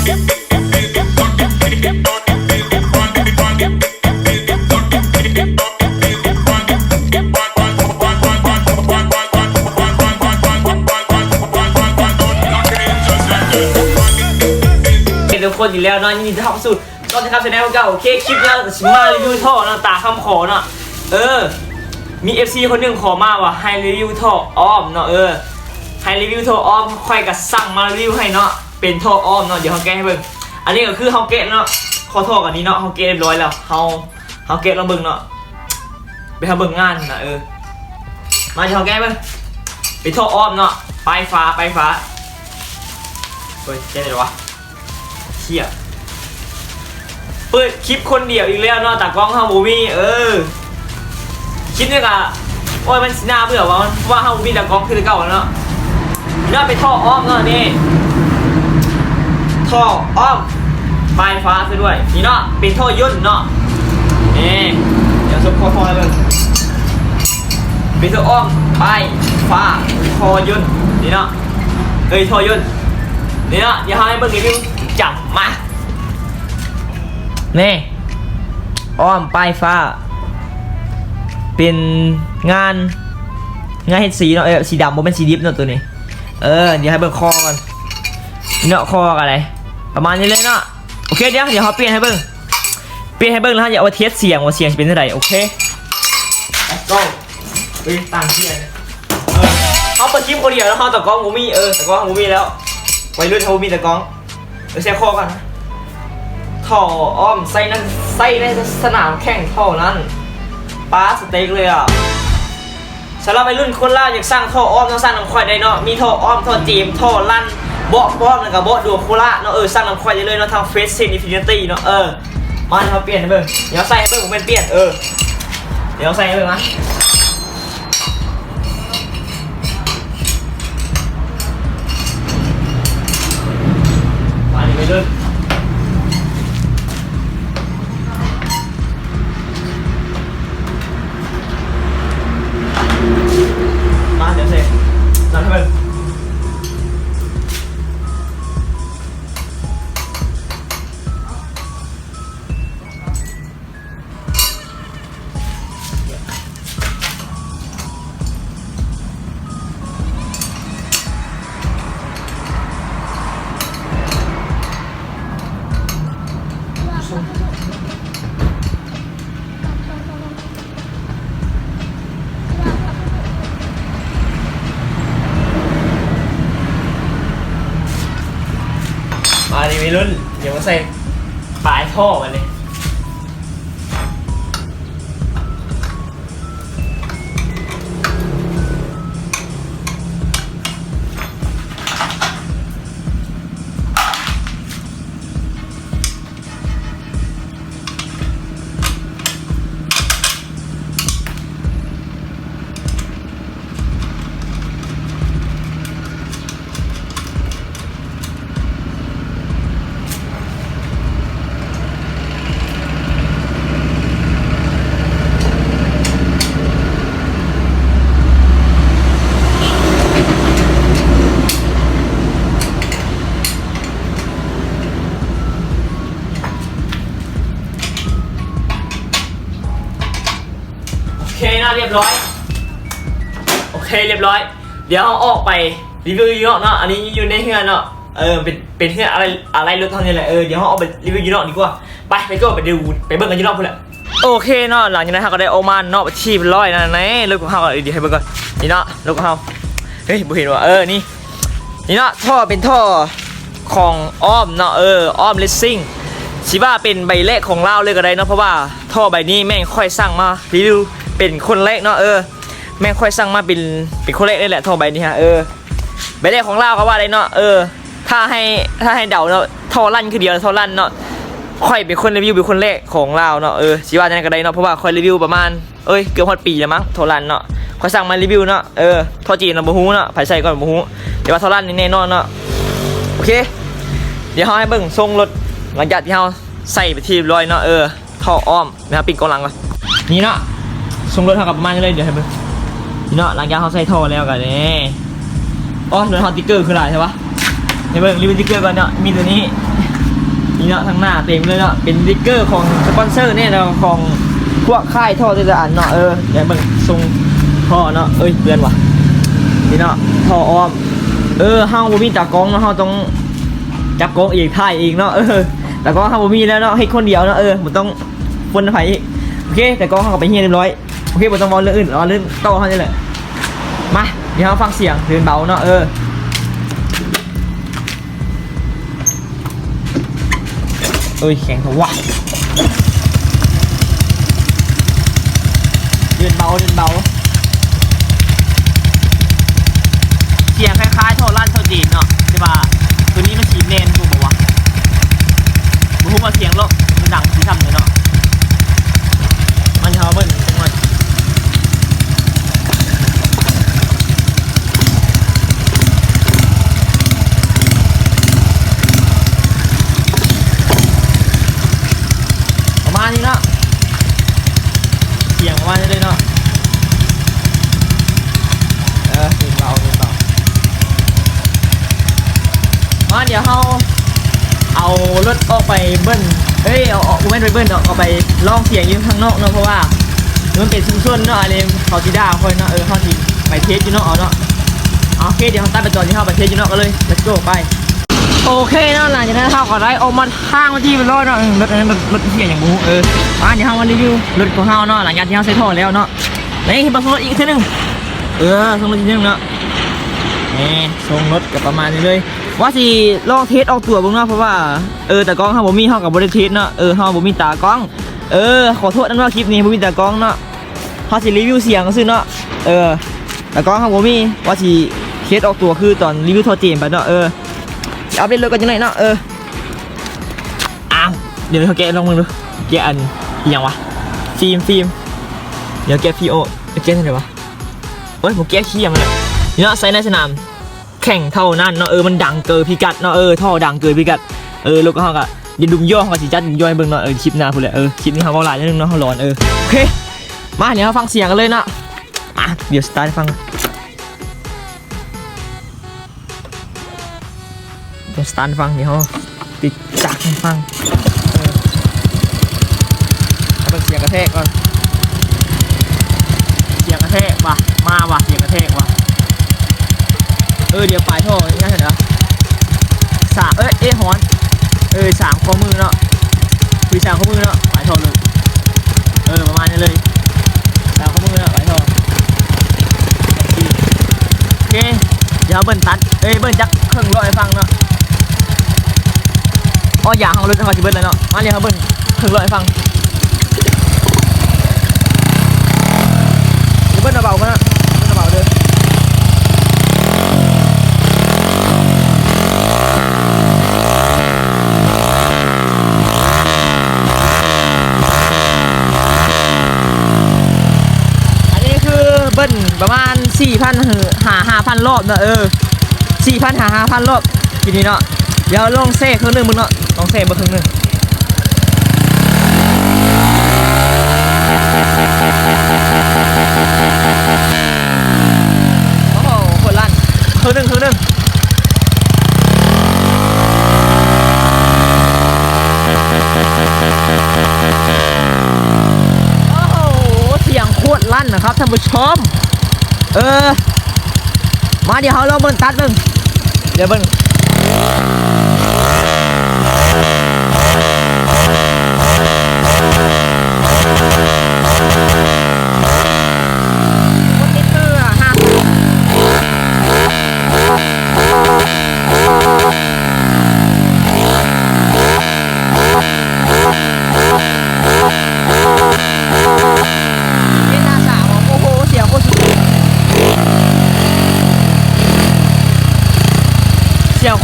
ทุกคนอยู่แล้วเนาะยินดีต้อนรับสู่ตอนที่ครับแสดงเก่าโอเคคลิปนี้เราจะมารีวิวท่อเนาะตาคำขอเนาะมี FC คนหนึ่งขอมาว่าให้รีวิวท่ออ้อมเนาะให้รีวิวท่ออ้อมค่อยกับสั่งมารีวิวให้เนาะเป็นท่ออ้อมเนาะเดี๋ยวเขาแกะให้เบิ่งอันนี้ก็คือเขาแกะเนาะขอท่อกันนี้เนาะเขาแกะเรียบร้อยแล้วเขาแกะเราเบิ่งเนาะไปทำเบิ่งงานนะมาเดี๋ยวเขาแกะเบิ่งเป็นท่ออ้อมเนาะปลายฟ้าเฮ้ยแกะได้หรอวะเชี่ยเปิดคลิปคนเดียวอีกแล้วเนาะตากล้องเฮาบูมี่คลิปนี้กะโอ้ยมันสีหน้าเบื่อว่าเฮาบูมี่ตากล้องคือเก่าเนาะนี่เป็นท่ออ้อมเนาะนี่ท่ออ้อมปลายฟ้าซะด้วยนี่เนาะเป็นท่อย่นเนาะนี่เดี๋ยวซุปคอเลยเป็นท่ออ้อมปลายฟ้าท่อย่นนี่เนาะท่อย่นนี่เนาะเดี๋ยวให้เบิ่งรีวิวจับมานี่อ้อมปลายฟ้าเป็นงานเฮ็ดสีเนาะสีดำบ่เป็นสีดิบเนาะตัวนี้เดี๋ยวให้เบิ่งคอกันเนาะคออะไรประมาณนี้เลยเนาะโอเคเดี๋ยวเขาเปลี่ยนให้เบิ่งแล้วอย่าเอาเทสเสียงว่าเสียงจะเป็นเท่าไหร่โอเค let's go ไปต่างเสียงเขาเปิดคลิปคนเดียวแล้วเขาตะกล้องบูมี่ตะกล้องบูมี่แล้วไว้รุ่นเขาบูมี่ตะกล้องใช้คอกันนะท่ออ้อมไส้ในสนามแข่งท่อนั้นปาสเต็กเลยสำหรับวัยรุ่นคนล่าอยากสร้างท่ออ้อมต้องสร้างน้ำควายได้เนาะมีท่ออ้อมท่อจีมท่อลั่นเบาะป้อมแล้วก็เบาะดูโคล่าเนาะสร้างน้ำควายได้เลยเนาะทางเฟสเซนอินฟินิตี้เนาะมาเขาเปลี่ยนให้เบิ่งเดี๋ยวใส่ให้เบิ่งผมเป็นเปลี่ยนเดี๋ยวใส่ให้เบิ่งนะมาดิวัยรุ่นเดี๋ยวเสร็จนั่นให้มันมาดิวัยรุ่นเดี๋ยวมาใส่ปลายท่อมันเลยโอเคนะเรียบร้อยโอเคเรียบร้อยเดี๋ยวเอาออกไปรีวิวยูเนาะอันนี้อยู่ในเฮือนเนาะเป็นเฮือนอะไรรถเท่านี้แหละเดี๋ยวเอาออกไปรีวิวยูเนาะดีกว่าไปก็ไปดูไปเบิ่งกันยูเนาะพุ่นแหละโอเคเนาะหลังจากนั้นเขาก็ได้โอมานเนาะที่เป็นร้อยนั่นนะรถของเขาก็เดี๋ยวให้เบิ่งก่อนนี่เนาะรถของเขาเฮ้ยบุเห็นว่านี่เนาะท่อเป็นท่อของอ้อมเนาะอ้อมเลสซิ่งสิว่าเป็นใบแรกของเราเลยก็ได้เนาะเพราะว่าท่อใบนี้แม่งค่อยสั่งมารีวิวเป็นคนแรกเนาะแม่งค่อยสั่งมาเป็นคนแรกนี่แหละท่อใบนี้ฮะใบแรกของเราเขาว่าอะไรเนาะถ้าให้เดาเนาะท่อลั่นคือเดียวท่อลั่นเนาะค่อยเป็นคนรีวิวเป็นคนแรกของเราเนาะสิว่าจะได้ก็ได้เนาะเพราะว่าค่อยรีวิวประมาณเกือบฮอดปีแล้วมั้งท่อลั่นเนาะค่อยสั่งมารีวิวเนาะท่อจีนเราบ่ฮู้เนาะไผใส่ก่อนบ่ฮู้เดี๋ยวว่าท่อลั่นนี่แน่นอนเนาะโอเคเดี๋ยวเฮาให้เบิ่งทรงรถหลังจากที่เฮาใส่ไปที่ร้อยเนาะท่ออ้อมนะครับปิดกองหลังก่อนนี่เนาะทรงรถเท่ากับประมาณนี้เลยเดี๋ยวให้เบิ่งนี่เนาะหลังจากเขาใส่ท่อแล้วกันนี่โอ้ยหน่วยฮอตติ๊กเกอร์คืออะไรใช่ปะให้เบิ่งรีวิวติ๊กเกอร์ก่อนเนาะมีตัวนี้ นี่เนาะทั้งหน้าเต็มเลยเนาะเป็นดิกเกอร์ของสปอนเซอร์เนี่ยเนาะของพวกค่ายท่อแต่ละอันเนาะเดี๋ยวเบิ่งทรงท่อเนาะเตือนว่ะนี่เนาะท่ออ้อมเฮาบ่มีตากล้องเนาะเฮาต้องจับกล้องเองถ่ายเองเนาะแต่ก็เฮาบ่มีแล้วเนาะให้คนเดียวเนาะบ่ต้องคนไผโอเคแต่ก็เฮาก็ไปเฮียเรียบร้อยโอเคบ่ต้องมองเรื่องอื่นเรื่องโตเฮานี่แหละมาเดี๋ยวเฮาฟังเสียงเดินเบาเนาะแข็งเถอะวะเดินเบาเสียงคล้ายๆโทรลั่นโทรจีนเนาะใช่ป่ะตัวนี้มันฉีดเนนถูกป่าวะบุ้มมาเสียงลบมันดังที่ทำเลยเนาะมันเท้าเบิ้ลจังหวะประมาณนี้เนาะเสียงประมาณนี้เลยเนาะเดินเบาเดี๋ยวเราเอารถออกไปเบิ้ลเอาออกไม่ไปเบิ้ลเอาไปลองเสียงอยู่ข้างนอกเนาะเพราะว่ามันเป็นซุ่มๆเนาะอะไรเขาจีด้าคอยเนาะเขาจีไปเทสอยู่เนาะเนาะโอเคเดี๋ยวเราตั้งไปจอดที่เขาไปเทสอยู่เนาะก็เลย let's go ไปโอเคเนาะหลังจากนั้นเขาก็ได้ออกมาทางมาที่เป็นรถเนาะรถอันนั้นรถเสียงอย่างบูเดี๋ยวเรามารีวิวรถของเขาเนาะหลังจากที่เขาใส่ท่อแล้วเนาะนี่เห็นปะส่งรถอีกทีนึงส่งรถอีกทีนึงเนาะนี่ส่งรถกับประมาณนี้เลยว่าสิลองเทสออกตัวบ้างเนาะเพราะว่าแต่กล้องเฮาบ่มีเฮากับบริเทสเนาะเฮาบ่มีตากล้องขอโทษนะว่าคลิปนี้บ่มีตากล้องเนาะเฮาสิรีวิวเสียงซื่อเนาะแต่กล้องเฮาบ่มีว่าสิเทสออกตัวคือตอนรีวิวโทรเจมไปเนาะเอาไปเลยกันจังได๋เนาะเดี๋ยวเขาแกะลองมึงดูแกะอันอีหยังวะฟิล์มเดี๋ยวแกะ PO แกะที่ไหนวะผมแกะขี้มันเลยเนาะใส่ในสนามแข่งเท่านั้นเนาะมันดังเกินพิกัดเนาะท่อดังเกินพิกัดลูกก็เขาก็อย่าดุมย่อเขาก็สิจัดดุมย่อให้เบิ่งเนาะคลิปหน้าพูดเลยคลิปนี้เขาเบาหลายนิดนึงเนาะเขาร้อนโอเคมาเดี๋ยวเราฟังเสียงกันเลยเนาะเดี๋ยวสตาร์ทฟังเดี๋ยวสตาร์ทฟังเดี๋ยวเขาติดจักรฟังเอาเป็นเสียงกระแทกก่อนเสียงกระแทกว่ะมาว่ะเสียงกระแทกว่ะเดี๋ยวปลายท่อนี่เห็นเหรอฮอนสามข้อมือเนาะคือสามข้อมือเนาะปลายท่อเลยประมาณนี้เลยสามข้อมือเนาะปลายท่อโอเคเดี๋ยวเบิ้ลตัดเบิ้ลจักเครื่องรถให้ฟังเนาะอย่าเอารถเขาจะเบิ้ลเลยเนาะมาเรียกเขาเบิ้ลเครื่องรถให้ฟังเบิ้ลเบาๆก็นะเบิ้ลเบาๆเด้อประมาณ 4,000 รอบเนาะ4,000 5,000 รอบทีนี้เนาะเดี๋ยวลองเซ่ครึ่งนึงมึงเนาะลองเซ่เบอร์ครึ่งนึงโอ้โหคนลั่นครึ่งนึงเสียงโคตรลั่นนะครับท่านผู้ชมมาเดี๋ยวเราเบิ้ลตัดเบิ้งเดี๋ยวเบิ้ง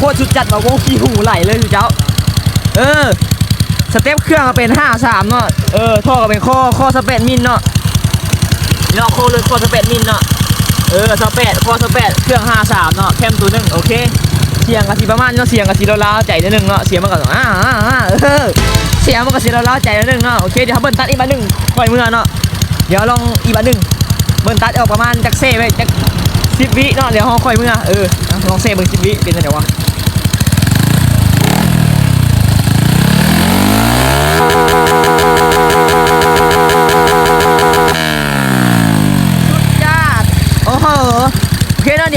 โคตรชุดจัดแบบว่าขี้หูไหลเลยเจ้าสเต็ปเครื่องเป็น 53 เนาะท่อก็เป็นข้อสเปดมิลเนาะโคเลยข้อสเปดมิลเนาะสเปดข้อสเปดเครื่อง 53 เนาะแคมตัวนึงโอเคเสียงกะสีประมาณเนาะเสียงกะสีล้าวใจนิดนึงเนาะเสียงมันก็เสียงมันก็สีล้าวใจนิดนึงเนาะโอเคเดี๋ยวเบิ้ลตัดอีกบันหนึ่งค่อยเมื่อเนาะเดี๋ยวลองอีกบันหนึ่งเบิ้ลตัดออกประมาณจากเซ่ไปจาก10 วิเนาะเดี๋ยวค่อยเมื่อลองเซ่เบิ้ง10 วิเป็นไงเดี๋ยววะ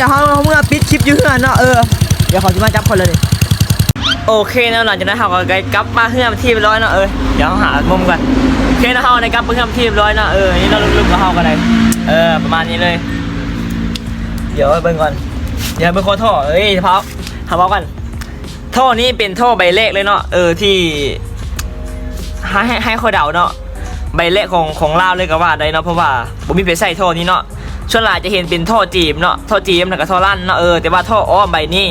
ดี๋ยวเขาเมื่อปิดคลิปอยู่เฮือนเนาะเดี๋ยวเขาจะมาจับคนเลยดิโอเคนะหลังจากนั้นเขาก็กลับมาเฮือนที่เรียบร้อยเนาะเดี๋ยวหามุมกันโอเคนะเขาในกลับมาเฮือนที่เรียบร้อยเนาะนี่เราลุกๆกับเขากันเลยประมาณนี้เลยเดี๋ยวเบิ่งก่อนเดี๋ยวเบิ่งโคท่อเท้าหาเบากันท่อนี้เป็นท่อใบเล็กเลยเนาะที่ให้เขาเดาเนาะใบเล็กของลาวเลยก็ว่าได้เนาะเพราะว่าผมมีเพจใส่ท่อนี้เนาะส่วนหลายจะเห็นเป็นท่อจีบเนาะท่อจีบแล้วก็ท่อลั่นเนาะแต่ว่าท่ออ้อมใบนี้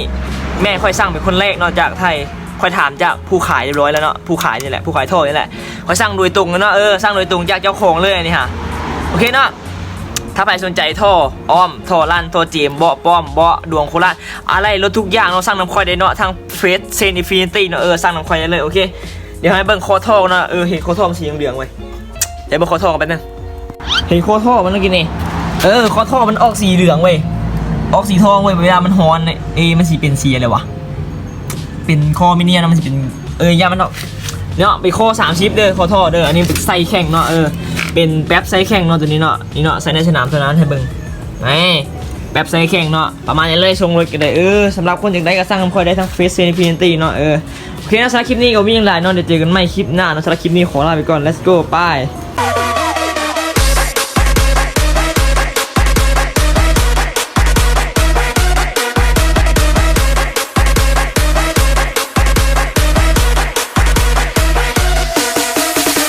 แม่ค่อยสร้างเป็นคนแรกเนาะจากไทยค่อยถามจากผู้ขายเรียบร้อยแล้วเนาะผู้ขายนี่แหละผู้ขายท่อนี่แหละค่อยสร้างโดยตรงเนาะสร้างโดยตรงจากเจ้าของเลยนี่ฮะโอเคเนาะถ้าใครสนใจท่ออ้อมท่อลั่นท่อจีบเบาะป้อมเบาะดวงโคราชอะไรรถทุกอย่างเราสร้างน้ำควายได้เนาะทางเฟสเซนอินฟินิตี้เนาะสร้างน้ำควายได้เลยโอเคเดี๋ยวให้เบิ่งโคท่อเนาะเห็นโคท่อมันสีเหลืองๆไว้เดี๋ยวเบิ่งโคท่อกันแป๊บนึงเห็นโคท่อมันเมื่อกี้นี่โคท่อมันออกสีเหลืองเว้ยออกสีทองเว้ยเวลามันฮอนมันสีเป็นสีอะไรวะเป็นคอมิเนียนะมันจะเป็นยามันออกเนาะไปโค30เด้อโคท่ออันนี้เป็นไซแข่งเนาะเป็นแป๊บไซแข่งเนาะตัวนี้เนาะนี่เนาะไซในสนามเท่านั้นให้เบิ่งแป๊บไซแข่งเนาะประมาณนี้เลยชงเลยกันได้สำหรับคนอย่างไรก็สร้างคำคอยได้ทั้งเฟซเซนฟินิตี้เนาะโอเคนะสำหรับคลิปนี้ก็มีอย่างไรเนาะเดี๋ยวเจอกันใหม่คลิปหน้านะสำหรับคลิปนี้ขอลาไปก่อน let's go ไป